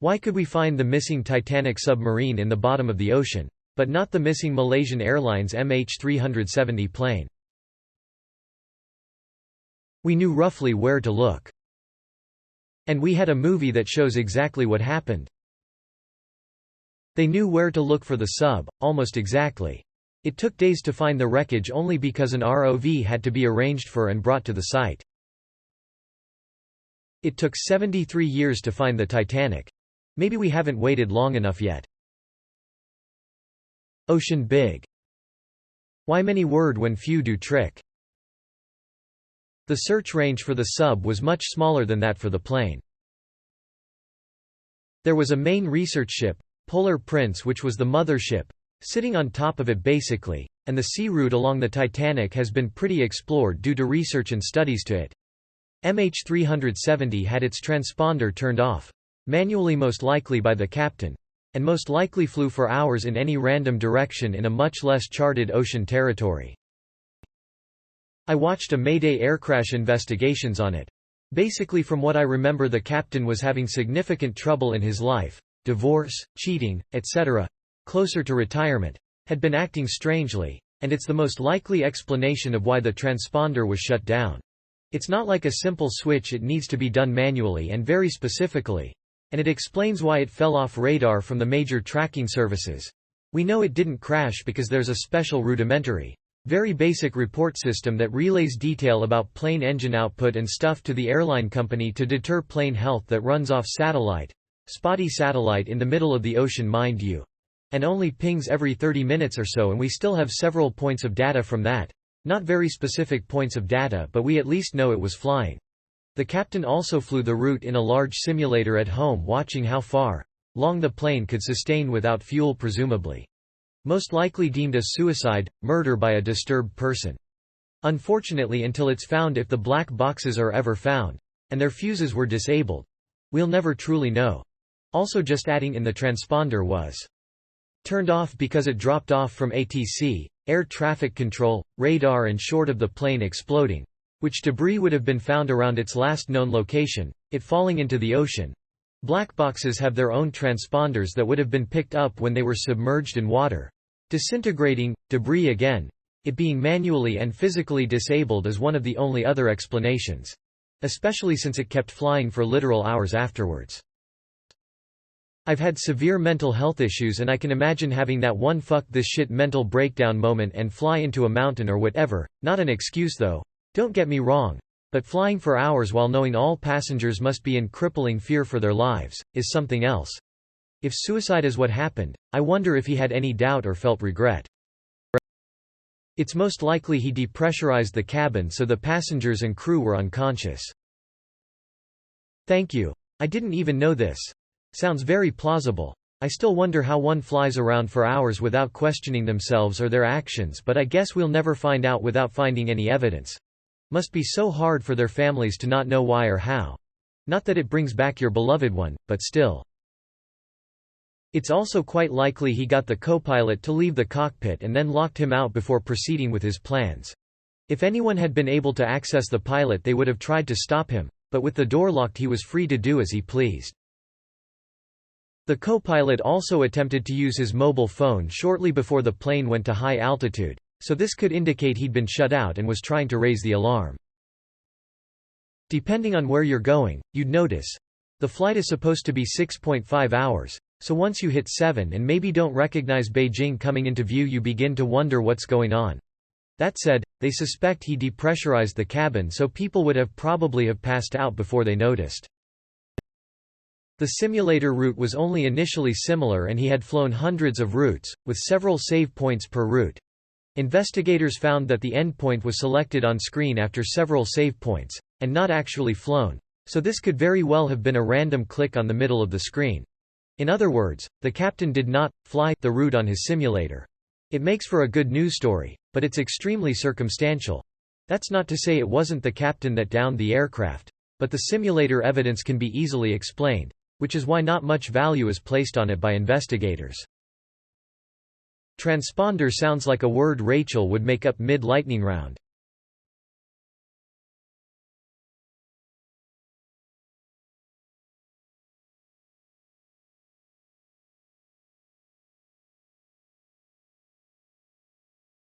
Why could we find the missing Titanic submarine in the bottom of the ocean, but not the missing Malaysian Airlines MH370 plane? We knew roughly where to look. And we had a movie that shows exactly what happened. They knew where to look for the sub, almost exactly. It took days to find the wreckage only because an ROV had to be arranged for and brought to the site. It took 73 years to find the Titanic. Maybe we haven't waited long enough yet. Ocean big. Why many word when few do trick? The search range for the sub was much smaller than that for the plane. There was a main research ship, Polar Prince, which was the mothership, sitting on top of it basically, and the sea route along the Titanic has been pretty explored due to research and studies to it. MH370 had its transponder turned off, manually most likely by the captain, and most likely flew for hours in any random direction in a much less charted ocean territory. I watched a Mayday aircrash investigations on it. Basically, from what I remember, the captain was having significant trouble in his life, divorce, cheating, etc., closer to retirement, had been acting strangely, and it's the most likely explanation of why the transponder was shut down. It's not like a simple switch, it needs to be done manually and very specifically, and it explains why it fell off radar from the major tracking services. We know it didn't crash because there's a special rudimentary, very basic report system that relays detail about plane engine output and stuff to the airline company to deter plane health that runs off satellite. Spotty satellite in the middle of the ocean, mind you. And only pings every 30 minutes or so, and we still have several points of data from that. Not very specific points of data, but we at least know it was flying. The captain also flew the route in a large simulator at home, watching how far long the plane could sustain without fuel, presumably. Most likely deemed a suicide, murder by a disturbed person. Unfortunately, until it's found, if the black boxes are ever found, and their fuses were disabled, we'll never truly know. Also, just adding in, the transponder was turned off because it dropped off from ATC, air traffic control, radar, and short of the plane exploding, which debris would have been found around its last known location, it falling into the ocean. Black boxes have their own transponders that would have been picked up when they were submerged in water. Disintegrating, debris again, it being manually and physically disabled is one of the only other explanations. Especially since it kept flying for literal hours afterwards. I've had severe mental health issues, and I can imagine having that one fuck this shit mental breakdown moment and fly into a mountain or whatever. Not an excuse though, don't get me wrong, but flying for hours while knowing all passengers must be in crippling fear for their lives, is something else. If suicide is what happened, I wonder if he had any doubt or felt regret. It's most likely he depressurized the cabin so the passengers and crew were unconscious. Thank you. I didn't even know this. Sounds very plausible. I still wonder how one flies around for hours without questioning themselves or their actions, but I guess we'll never find out without finding any evidence. Must be so hard for their families to not know why or how. Not that it brings back your beloved one, but still. It's also quite likely he got the co-pilot to leave the cockpit and then locked him out before proceeding with his plans. If anyone had been able to access the pilot, they would have tried to stop him, but with the door locked he was free to do as he pleased. The co-pilot also attempted to use his mobile phone shortly before the plane went to high altitude, so this could indicate he'd been shut out and was trying to raise the alarm. Depending on where you're going, you'd notice. The flight is supposed to be 6.5 hours, so once you hit 7 and maybe don't recognize Beijing coming into view, you begin to wonder what's going on. That said, they suspect he depressurized the cabin, so people would have probably passed out before they noticed. The simulator route was only initially similar, and he had flown hundreds of routes, with several save points per route. Investigators found that the endpoint was selected on screen after several save points, and not actually flown, so this could very well have been a random click on the middle of the screen. In other words, the captain did not fly the route on his simulator. It makes for a good news story, but it's extremely circumstantial. That's not to say it wasn't the captain that downed the aircraft, but the simulator evidence can be easily explained, which is why not much value is placed on it by investigators. Transponder sounds like a word Rachel would make up mid-lightning round.